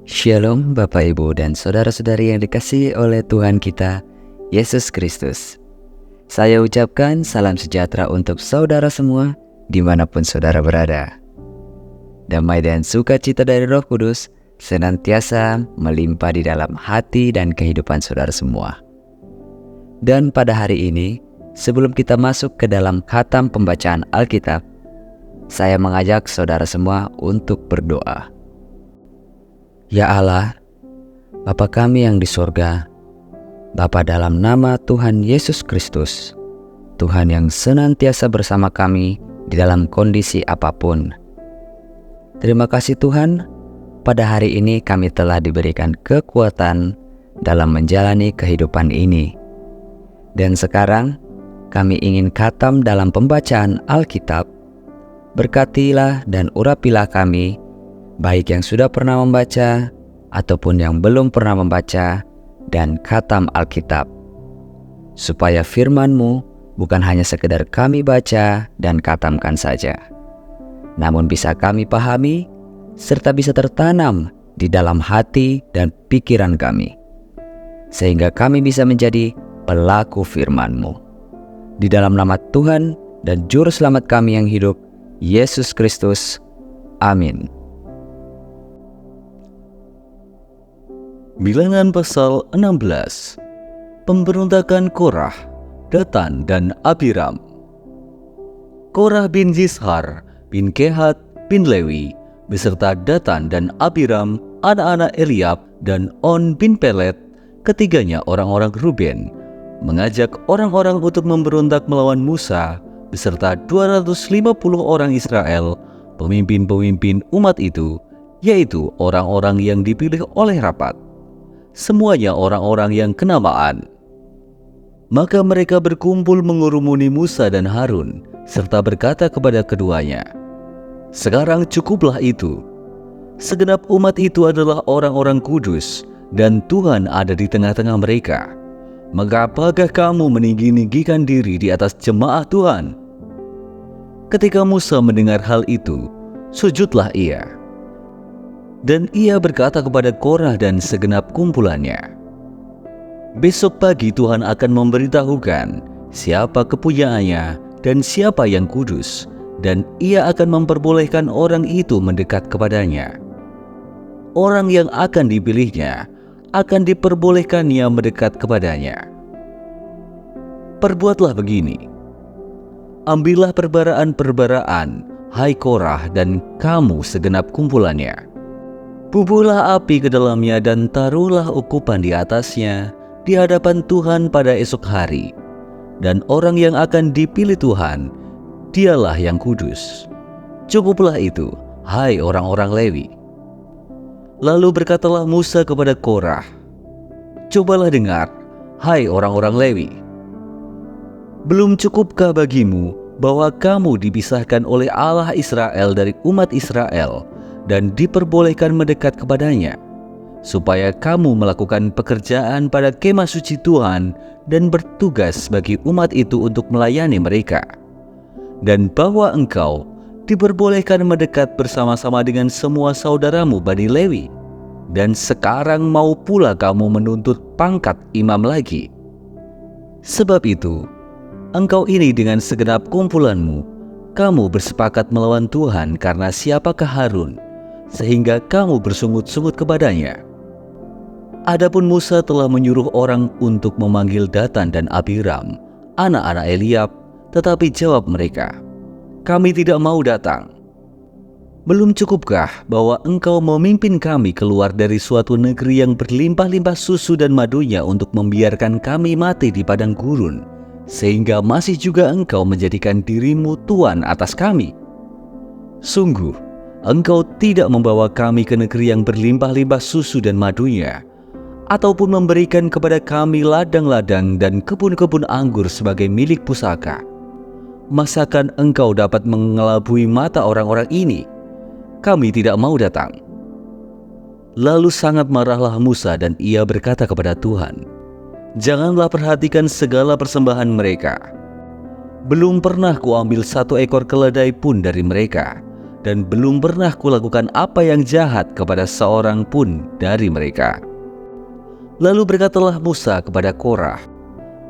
Shalom Bapak Ibu dan Saudara-saudari yang dikasihi oleh Tuhan kita, Yesus Kristus. Saya ucapkan salam sejahtera untuk saudara semua dimanapun saudara berada. Damai dan sukacita dari Roh Kudus senantiasa melimpah di dalam hati dan kehidupan saudara semua. Dan pada hari ini, sebelum kita masuk ke dalam khatam pembacaan Alkitab, saya mengajak saudara semua untuk berdoa. Ya Allah, Bapa kami yang di surga, Bapa dalam nama Tuhan Yesus Kristus, Tuhan yang senantiasa bersama kami di dalam kondisi apapun. Terima kasih Tuhan, pada hari ini kami telah diberikan kekuatan dalam menjalani kehidupan ini. Dan sekarang kami ingin khatam dalam pembacaan Alkitab. Berkatilah dan urapilah kami, baik yang sudah pernah membaca ataupun yang belum pernah membaca dan khatam Alkitab, supaya firman-Mu bukan hanya sekedar kami baca dan khatamkan saja, namun bisa kami pahami serta bisa tertanam di dalam hati dan pikiran kami, sehingga kami bisa menjadi pelaku firman-Mu. Di dalam nama Tuhan dan Juru Selamat kami yang hidup, Yesus Kristus. Amin. Bilangan pasal 16. Pemberontakan Korah, Datan dan Abiram. Korah bin Yishar bin Kehat bin Lewi beserta Datan dan Abiram, anak-anak Eliab dan On bin Pelet, ketiganya orang-orang Ruben, mengajak orang-orang untuk memberontak melawan Musa beserta 250 orang Israel, pemimpin-pemimpin umat itu, yaitu orang-orang yang dipilih oleh rapat. Semuanya orang-orang yang kenamaan. Maka mereka berkumpul mengurumuni Musa dan Harun, serta berkata kepada keduanya, "Sekarang cukuplah itu. Segenap umat itu adalah orang-orang kudus, dan Tuhan ada di tengah-tengah mereka. Maka apakah kamu meninggi-ninggikan diri di atas jemaah Tuhan?" Ketika Musa mendengar hal itu, sujudlah ia. Dan ia berkata kepada Korah dan segenap kumpulannya, "Besok pagi Tuhan akan memberitahukan siapa kepunyaannya dan siapa yang kudus, dan ia akan memperbolehkan orang itu mendekat kepadanya. Orang yang akan dipilihnya akan diperbolehkannya mendekat kepadanya. Perbuatlah begini. Ambillah perbaraan-perbaraan, hai Korah dan kamu segenap kumpulannya. Bubuhlah api ke dalamnya dan taruhlah ukupan di atasnya di hadapan Tuhan pada esok hari. Dan orang yang akan dipilih Tuhan, dialah yang kudus. Cukuplah itu, hai orang-orang Lewi." Lalu berkatalah Musa kepada Korah, "Cobalah dengar, hai orang-orang Lewi. Belum cukupkah bagimu bahwa kamu dipisahkan oleh Allah Israel dari umat Israel dan diperbolehkan mendekat kepadanya, supaya kamu melakukan pekerjaan pada kemah suci Tuhan dan bertugas bagi umat itu untuk melayani mereka, dan bahwa engkau diperbolehkan mendekat bersama-sama dengan semua saudaramu Bani Lewi, dan sekarang mau pula kamu menuntut pangkat imam lagi. Sebab itu, engkau ini dengan segenap kumpulanmu, kamu bersepakat melawan Tuhan karena siapakah Harun, sehingga kamu bersungut-sungut kepadanya. Adapun Musa telah menyuruh orang untuk memanggil Datan dan Abiram, anak-anak Eliab, tetapi jawab mereka, 'Kami tidak mau datang.' Belum cukupkah bahwa engkau memimpin kami keluar dari suatu negeri yang berlimpah-limpah susu dan madunya untuk membiarkan kami mati di padang gurun, sehingga masih juga engkau menjadikan dirimu tuan atas kami? Sungguh, engkau tidak membawa kami ke negeri yang berlimpah-limpah susu dan madunya, ataupun memberikan kepada kami ladang-ladang dan kebun-kebun anggur sebagai milik pusaka. Masakan engkau dapat mengelabui mata orang-orang ini? Kami tidak mau datang." Lalu sangat marahlah Musa dan ia berkata kepada Tuhan, "Janganlah perhatikan segala persembahan mereka. Belum pernah kuambil satu ekor keledai pun dari mereka, dan belum pernah kulakukan apa yang jahat kepada seorang pun dari mereka." Lalu berkatalah Musa kepada Korah,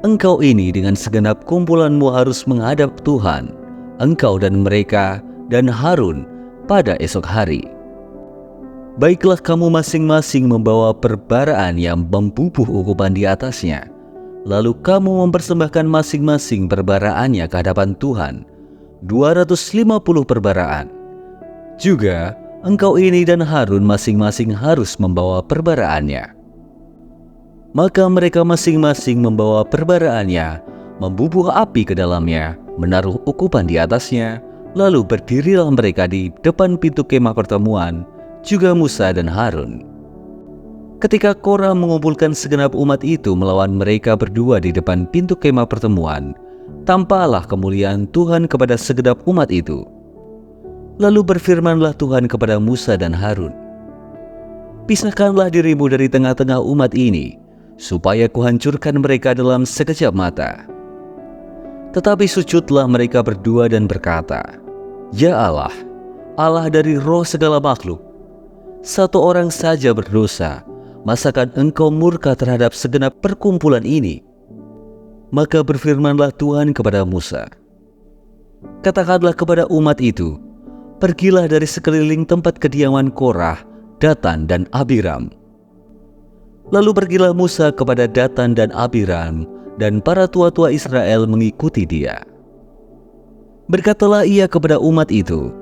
"Engkau ini dengan segenap kumpulanmu harus menghadap Tuhan, engkau dan mereka dan Harun pada esok hari. Baiklah kamu masing-masing membawa perbaraan yang membubuh ukupan di atasnya. Lalu kamu mempersembahkan masing-masing perbaraannya ke hadapan Tuhan, 250 perbaraan. Juga engkau ini dan Harun masing-masing harus membawa perbaraannya." Maka mereka masing-masing membawa perbaraannya, membubuh api ke dalamnya, menaruh ukupan di atasnya, lalu berdirilah mereka di depan pintu kemah pertemuan, juga Musa dan Harun. Ketika Korah mengumpulkan segenap umat itu melawan mereka berdua di depan pintu kemah pertemuan, tampaklah kemuliaan Tuhan kepada segenap umat itu. Lalu berfirmanlah Tuhan kepada Musa dan Harun, "Pisahkanlah dirimu dari tengah-tengah umat ini, supaya kuhancurkan mereka dalam sekejap mata." Tetapi sujudlah mereka berdua dan berkata, "Ya Allah, Allah dari roh segala makhluk, satu orang saja berdosa, masakan engkau murka terhadap segenap perkumpulan ini?" Maka berfirmanlah Tuhan kepada Musa, "Katakanlah kepada umat itu, pergilah dari sekeliling tempat kediaman Korah, Datan dan Abiram." Lalu pergilah Musa kepada Datan dan Abiram, dan para tua-tua Israel mengikuti dia. Berkatalah ia kepada umat itu,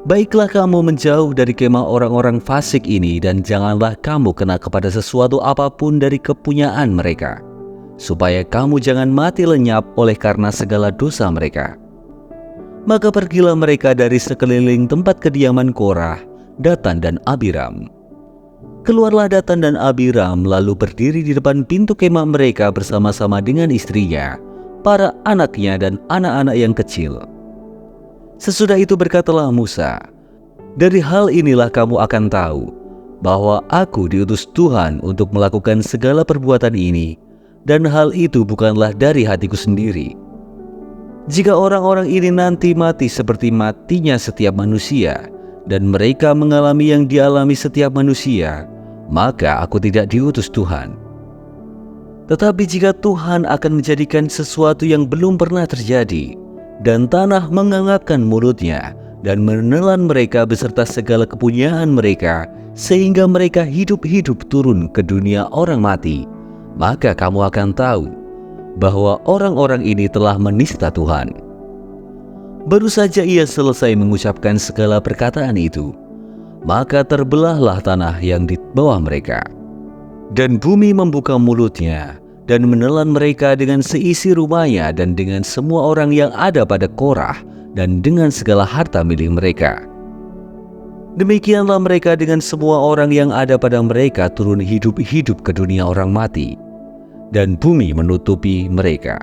"Baiklah kamu menjauh dari kemah orang-orang fasik ini, dan janganlah kamu kena kepada sesuatu apapun dari kepunyaan mereka, supaya kamu jangan mati lenyap oleh karena segala dosa mereka." Maka pergilah mereka dari sekeliling tempat kediaman Korah, Datan dan Abiram. Keluarlah Datan dan Abiram lalu berdiri di depan pintu kemah mereka bersama-sama dengan istrinya, para anaknya dan anak-anak yang kecil. Sesudah itu berkatalah Musa, "Dari hal inilah kamu akan tahu bahwa aku diutus Tuhan untuk melakukan segala perbuatan ini, dan hal itu bukanlah dari hatiku sendiri. Jika orang-orang ini nanti mati seperti matinya setiap manusia, dan mereka mengalami yang dialami setiap manusia, maka aku tidak diutus Tuhan. Tetapi jika Tuhan akan menjadikan sesuatu yang belum pernah terjadi, dan tanah mengangapkan mulutnya dan menelan mereka beserta segala kepunyaan mereka, sehingga mereka hidup-hidup turun ke dunia orang mati, maka kamu akan tahu bahwa orang-orang ini telah menista Tuhan." Baru saja ia selesai mengucapkan segala perkataan itu, maka terbelahlah tanah yang di bawah mereka, dan bumi membuka mulutnya dan menelan mereka dengan seisi rumahnya dan dengan semua orang yang ada pada Korah dan dengan segala harta milik mereka. Demikianlah mereka dengan semua orang yang ada pada mereka turun hidup-hidup ke dunia orang mati, dan bumi menutupi mereka,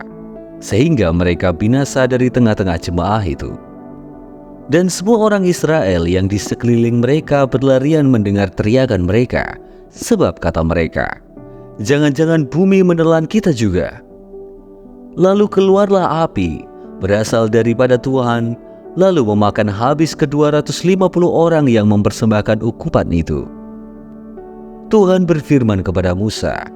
sehingga mereka binasa dari tengah-tengah jemaah itu. Dan semua orang Israel yang di sekeliling mereka berlarian mendengar teriakan mereka, sebab kata mereka, "Jangan-jangan bumi menelan kita juga." Lalu keluarlah api berasal daripada Tuhan, lalu memakan habis ke-250 orang yang mempersembahkan ukupan itu. Tuhan berfirman kepada Musa,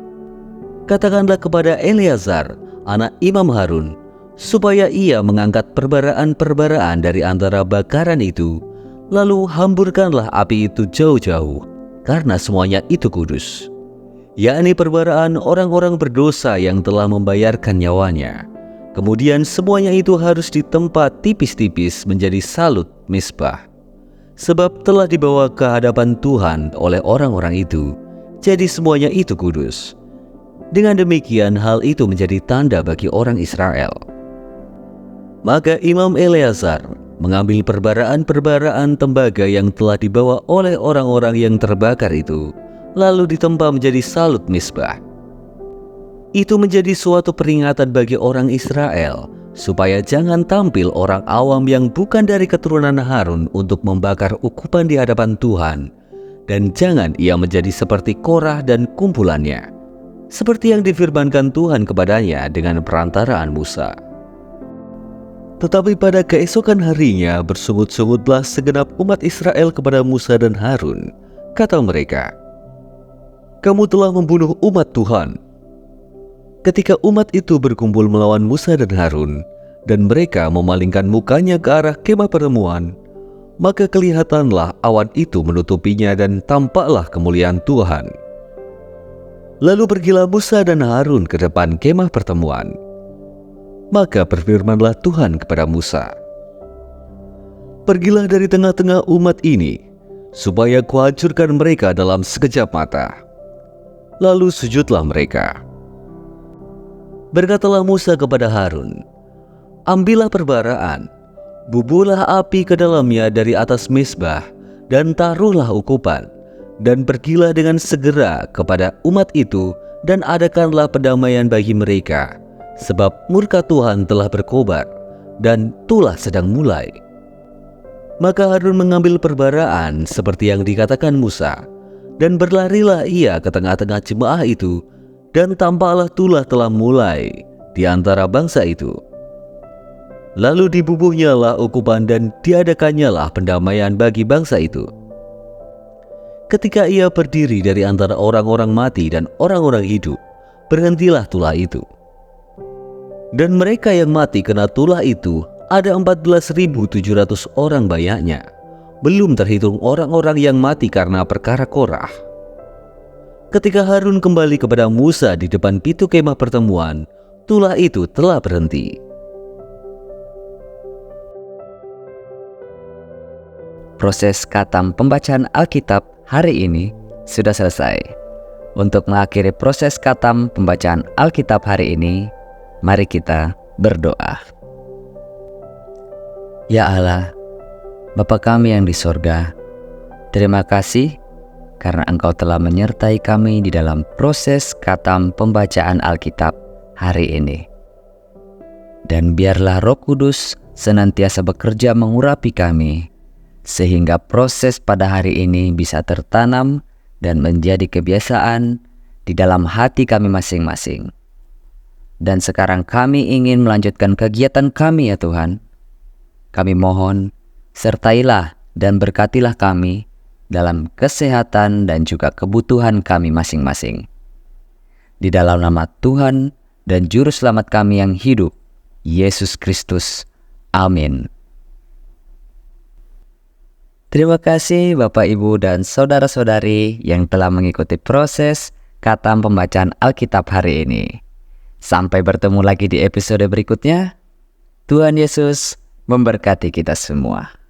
"Katakanlah kepada Eleazar, anak Imam Harun, supaya ia mengangkat perbaraan-perbaraan dari antara bakaran itu, lalu hamburkanlah api itu jauh-jauh, karena semuanya itu kudus, yakni perbaraan orang-orang berdosa yang telah membayarkan nyawanya. Kemudian semuanya itu harus ditempa tipis-tipis menjadi salut misbah, sebab telah dibawa ke hadapan Tuhan oleh orang-orang itu, jadi semuanya itu kudus. Dengan demikian hal itu menjadi tanda bagi orang Israel." Maka Imam Eleazar mengambil perbaraan-perbaraan tembaga yang telah dibawa oleh orang-orang yang terbakar itu, lalu ditempa menjadi salut misbah. Itu menjadi suatu peringatan bagi orang Israel, supaya jangan tampil orang awam yang bukan dari keturunan Harun untuk membakar ukupan di hadapan Tuhan, dan jangan ia menjadi seperti Korah dan kumpulannya, seperti yang difirmankan Tuhan kepadanya dengan perantaraan Musa. Tetapi pada keesokan harinya bersungut-sungutlah segenap umat Israel kepada Musa dan Harun. Kata mereka, "Kamu telah membunuh umat Tuhan." Ketika umat itu berkumpul melawan Musa dan Harun, dan mereka memalingkan mukanya ke arah kemah pertemuan, maka kelihatanlah awan itu menutupinya dan tampaklah kemuliaan Tuhan. Lalu pergilah Musa dan Harun ke depan kemah pertemuan. Maka berfirmanlah Tuhan kepada Musa, "Pergilah dari tengah-tengah umat ini, supaya kuhancurkan mereka dalam sekejap mata." Lalu sujudlah mereka. Berkatalah Musa kepada Harun, "Ambillah perbaraan, bubuhlah api ke dalamnya dari atas mezbah, dan taruhlah ukupan, dan pergilah dengan segera kepada umat itu, dan adakanlah pendamaian bagi mereka, sebab murka Tuhan telah berkobar, dan tulah sedang mulai." Maka Harun mengambil perbaraan seperti yang dikatakan Musa, dan berlarilah ia ke tengah-tengah jemaah itu, dan tampaklah tulah telah mulai di antara bangsa itu. Lalu dibubuhnyalah ukupan dan diadakannyalah pendamaian bagi bangsa itu. Ketika ia berdiri dari antara orang-orang mati dan orang-orang hidup, berhentilah tulah itu. Dan mereka yang mati kena tulah itu ada 14.700 orang banyaknya, belum terhitung orang-orang yang mati karena perkara Korah. Ketika Harun kembali kepada Musa di depan pintu kemah pertemuan, tulah itu telah berhenti. Proses khatam pembacaan Alkitab hari ini sudah selesai. Untuk mengakhiri proses khatam pembacaan Alkitab hari ini, mari kita berdoa. Ya Allah, Bapa kami yang di sorga, terima kasih karena Engkau telah menyertai kami di dalam proses khatam pembacaan Alkitab hari ini. Dan biarlah Roh Kudus senantiasa bekerja mengurapi kami, sehingga proses pada hari ini bisa tertanam dan menjadi kebiasaan di dalam hati kami masing-masing. Dan sekarang kami ingin melanjutkan kegiatan kami ya Tuhan. Kami mohon, sertailah dan berkatilah kami dalam kesehatan dan juga kebutuhan kami masing-masing. Di dalam nama Tuhan dan Juru Selamat kami yang hidup, Yesus Kristus. Amin. Terima kasih Bapak, Ibu, dan saudara-saudari yang telah mengikuti proses khatam pembacaan Alkitab hari ini. Sampai bertemu lagi di episode berikutnya. Tuhan Yesus memberkati kita semua.